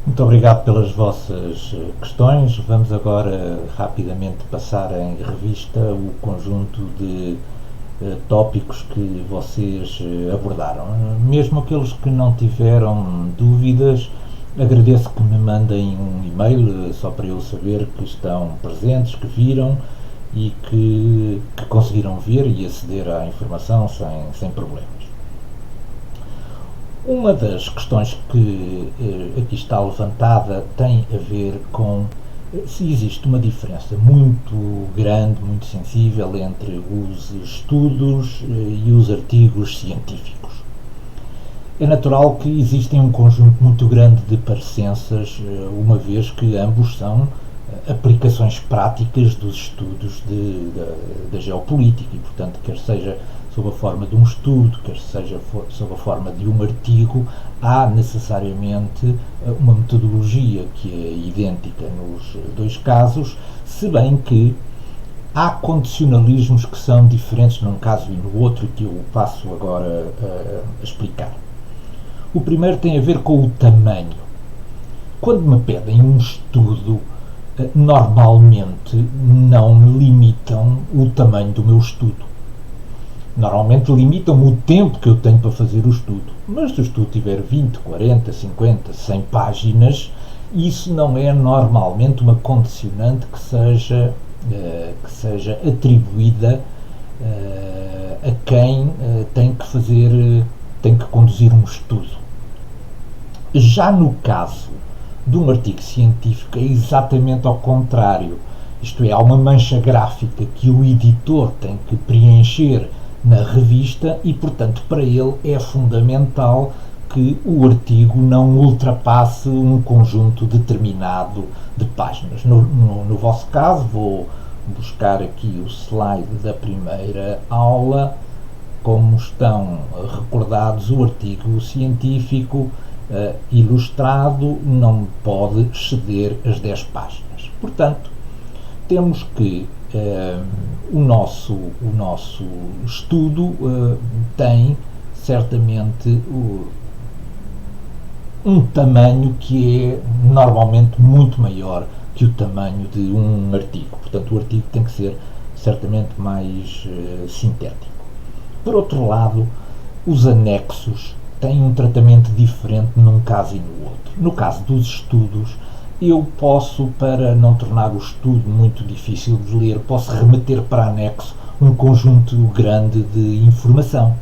Muito obrigado pelas vossas questões. Vamos agora rapidamente passar em revista o conjunto de tópicos que vocês abordaram. Mesmo aqueles que não tiveram dúvidas, agradeço que me mandem um e-mail só para eu saber que estão presentes, que viram e que conseguiram ver e aceder à informação sem problemas. Uma das questões que aqui está levantada tem a ver com se existe uma diferença muito grande, muito sensível entre os estudos e os artigos científicos. É natural que existem um conjunto muito grande de parecenças, uma vez que ambos são aplicações práticas dos estudos da geopolítica e, portanto, quer seja sob a forma de um estudo, quer seja sob a forma de um artigo, há necessariamente uma metodologia que é idêntica nos dois casos, se bem que há condicionalismos que são diferentes num caso e no outro, que eu passo agora a explicar. O primeiro tem a ver com o tamanho. Quando me pedem um estudo, normalmente não me limitam o tamanho do meu estudo. Normalmente limitam o tempo que eu tenho para fazer o estudo. Mas se o estudo tiver 20, 40, 50, 100 páginas, isso não é normalmente uma condicionante que seja atribuída a quem tem que conduzir um estudo. Já no caso de um artigo científico é exatamente ao contrário. Isto é, há uma mancha gráfica que o editor tem que preencher na revista e, portanto, para ele é fundamental que o artigo não ultrapasse um conjunto determinado de páginas. No vosso caso, vou buscar aqui o slide da primeira aula. Como estão recordados, o artigo científico ilustrado não pode exceder as 10 páginas. Portanto, temos que o nosso estudo tem certamente um tamanho que é normalmente muito maior que o tamanho de um artigo. Portanto, o artigo tem que ser certamente mais sintético. Por outro lado, os anexos têm um tratamento diferente num caso e no outro. No caso dos estudos, eu posso, para não tornar o estudo muito difícil de ler, posso remeter para anexo um conjunto grande de informação.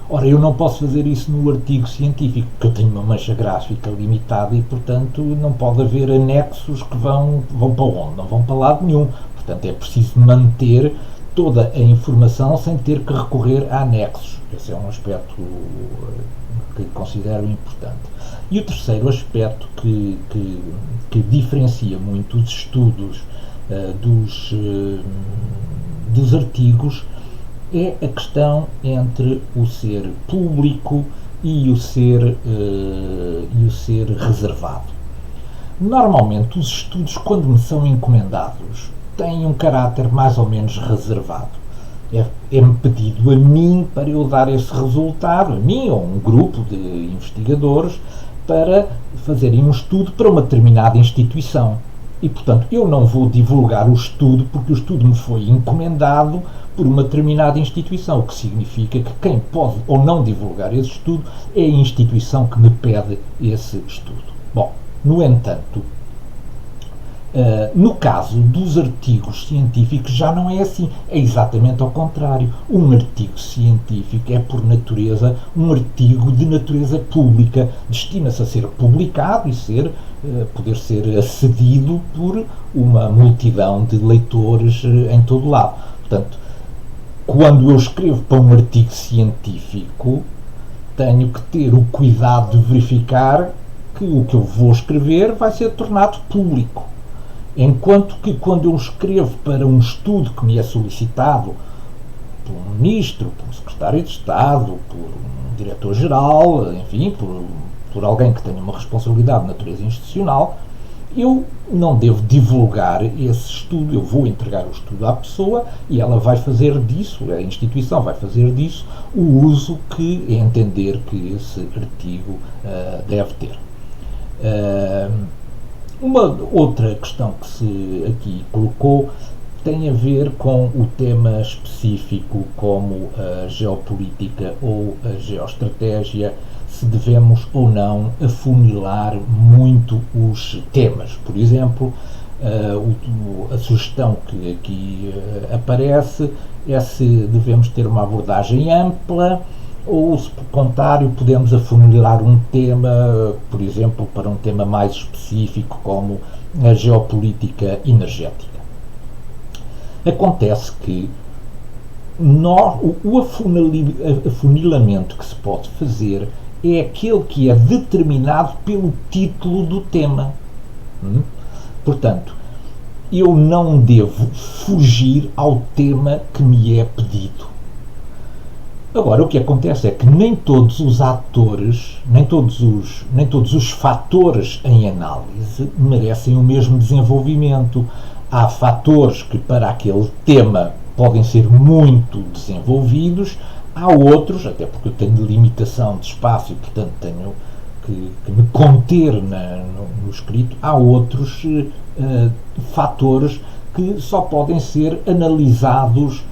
Ora, eu não posso fazer isso no artigo científico, porque eu tenho uma mancha gráfica limitada e, portanto, não pode haver anexos que vão para onde? Não vão para lado nenhum. Portanto, é preciso manter toda a informação sem ter que recorrer a anexos. Esse é um aspecto que considero importante. E o terceiro aspecto que diferencia muito os estudos dos artigos é a questão entre o ser público e o ser reservado. Normalmente os estudos, quando me são encomendados, têm um caráter mais ou menos reservado. É-me pedido a mim para eu dar esse resultado, a mim ou um grupo de investigadores, para fazerem um estudo para uma determinada instituição. E, portanto, eu não vou divulgar o estudo porque o estudo me foi encomendado por uma determinada instituição, o que significa que quem pode ou não divulgar esse estudo é a instituição que me pede esse estudo. Bom, no entanto, no caso dos artigos científicos já não é assim, é exatamente ao contrário. Um artigo científico é por natureza um artigo de natureza pública, destina-se a ser publicado e poder ser acedido por uma multidão de leitores em todo lado. Portanto, quando eu escrevo para um artigo científico, tenho que ter o cuidado de verificar que o que eu vou escrever vai ser tornado público. Enquanto que quando eu escrevo para um estudo que me é solicitado por um ministro, por um secretário de Estado, por um diretor-geral, enfim, por alguém que tenha uma responsabilidade de natureza institucional, eu não devo divulgar esse estudo, eu vou entregar o estudo à pessoa e ela vai fazer disso, a instituição vai fazer disso, o uso que entender que esse artigo deve ter. Uma outra questão que se aqui colocou tem a ver com o tema específico, como a geopolítica ou a geoestratégia, se devemos ou não afunilar muito os temas. Por exemplo, a sugestão que aqui aparece é se devemos ter uma abordagem ampla ou, se por contrário, podemos afunilar um tema, por exemplo, para um tema mais específico, como a geopolítica energética. Acontece que o afunilamento que se pode fazer é aquele que é determinado pelo título do tema. Portanto, eu não devo fugir ao tema que me é pedido. Agora, o que acontece é que nem todos os atores, nem todos os fatores em análise merecem o mesmo desenvolvimento. Há fatores que para aquele tema podem ser muito desenvolvidos, há outros, até porque eu tenho limitação de espaço e, portanto, tenho que me conter no escrito, há outros fatores que só podem ser analisados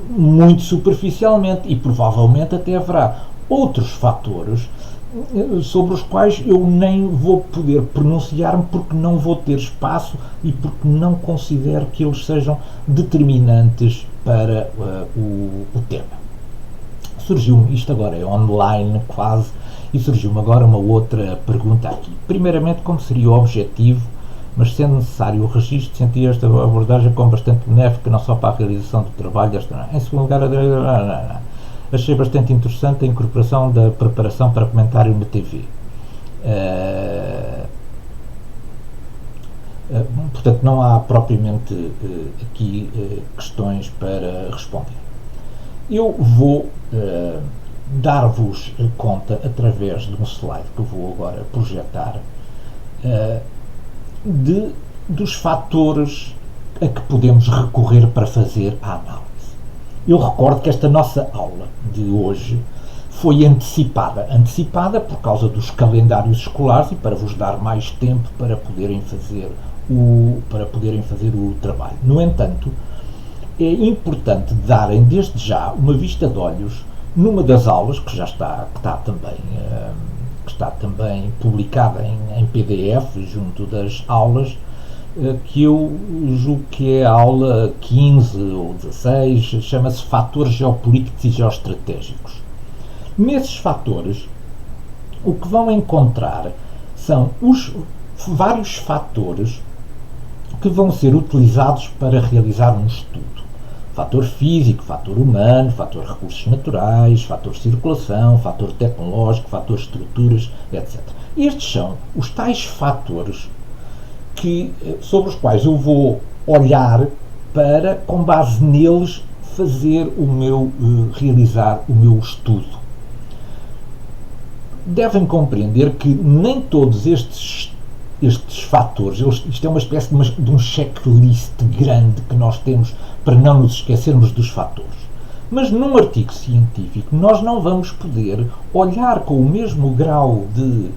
muito superficialmente, e provavelmente até haverá outros fatores sobre os quais eu nem vou poder pronunciar-me porque não vou ter espaço e porque não considero que eles sejam determinantes para o tema. Surgiu-me, isto agora é online quase, e surgiu-me agora uma outra pergunta aqui. Primeiramente, como seria o objetivo, mas sendo necessário o registro, senti esta abordagem como bastante benéfica, não só para a realização do trabalho desta. Em segundo lugar, achei bastante interessante a incorporação da preparação para comentário na TV. Portanto, não há propriamente aqui questões para responder. Eu vou dar-vos conta, através de um slide que eu vou agora projetar, dos fatores a que podemos recorrer para fazer a análise. Eu recordo que esta nossa aula de hoje foi antecipada por causa dos calendários escolares e para vos dar mais tempo para poderem fazer o trabalho. No entanto, é importante darem desde já uma vista de olhos numa das aulas que já está também publicada em PDF junto das aulas, que eu julgo que é a aula 15 ou 16, chama-se Fatores Geopolíticos e Geoestratégicos. Nesses fatores, o que vão encontrar são os vários fatores que vão ser utilizados para realizar um estudo. Fator físico, fator humano, fator recursos naturais, fator circulação, fator tecnológico, fator estruturas, etc. Estes são os tais fatores sobre os quais eu vou olhar para, com base neles, realizar o meu estudo. Devem compreender que nem todos estes fatores, isto é uma espécie de um checklist grande que nós temos para não nos esquecermos dos fatores. Mas num artigo científico nós não vamos poder olhar com o mesmo grau de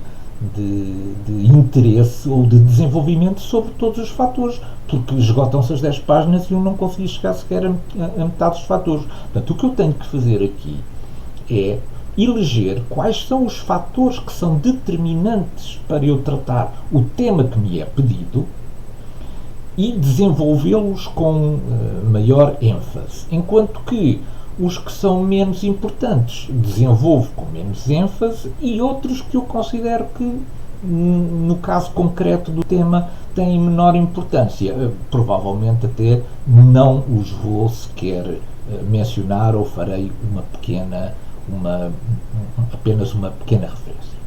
interesse ou de desenvolvimento sobre todos os fatores, porque esgotam-se as 10 páginas e eu não consegui chegar sequer a metade dos fatores. Portanto, o que eu tenho que fazer aqui é eleger quais são os fatores que são determinantes para eu tratar o tema que me é pedido e desenvolvê-los com maior ênfase, enquanto que os que são menos importantes desenvolvo com menos ênfase e outros que eu considero que, no caso concreto do tema, têm menor importância. Provavelmente até não os vou sequer mencionar ou farei apenas uma pequena referência.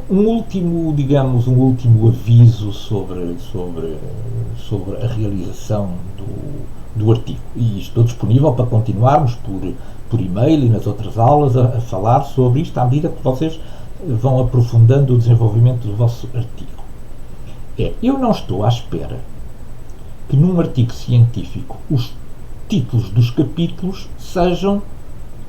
Um último aviso sobre a realização do artigo. E estou disponível para continuarmos por e-mail e nas outras aulas a falar sobre isto à medida que vocês vão aprofundando o desenvolvimento do vosso artigo. Eu não estou à espera que num artigo científico os títulos dos capítulos sejam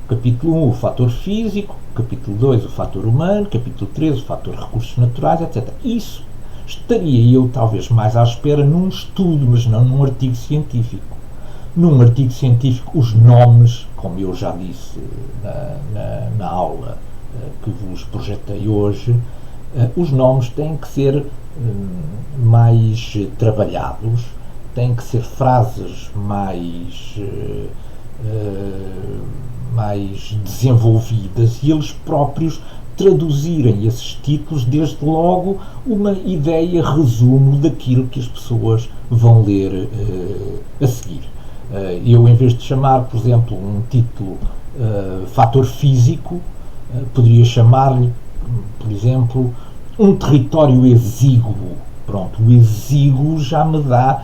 Capítulo 1, o fator físico, capítulo 2, o fator humano, capítulo 3, o fator recursos naturais, etc. Isso estaria eu talvez mais à espera num estudo, mas não num artigo científico. Num artigo científico, os nomes, como eu já disse na aula que vos projetei hoje, os nomes têm que ser mais trabalhados, têm que ser frases mais desenvolvidas e eles próprios traduzirem esses títulos, desde logo, uma ideia resumo daquilo que as pessoas vão ler a seguir. Eu, em vez de chamar, por exemplo, um título fator físico, poderia chamar-lhe, por exemplo, um território exíguo. Pronto, o exíguo já me dá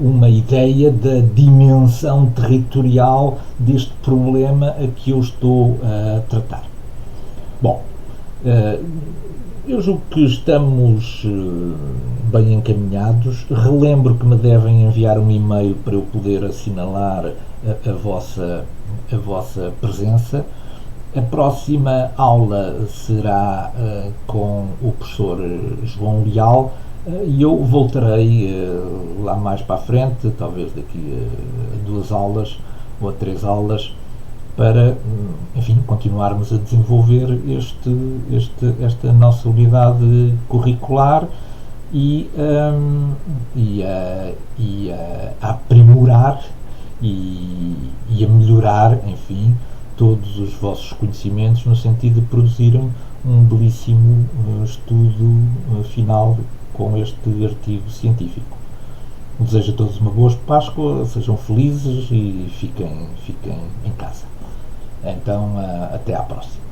uma ideia da dimensão territorial deste problema a que eu estou a tratar. Bom, eu julgo que estamos bem encaminhados. Relembro que me devem enviar um e-mail para eu poder assinalar a vossa presença. A próxima aula será com o professor João Leal e eu voltarei lá mais para a frente, talvez daqui a 2 aulas ou a 3 aulas, para, enfim, continuarmos a desenvolver esta nossa unidade curricular e a aprimorar e a melhorar, enfim, todos os vossos conhecimentos no sentido de produzirem um belíssimo estudo final com este artigo científico. Desejo a todos uma boa Páscoa, sejam felizes e fiquem em casa. Então, até à próxima.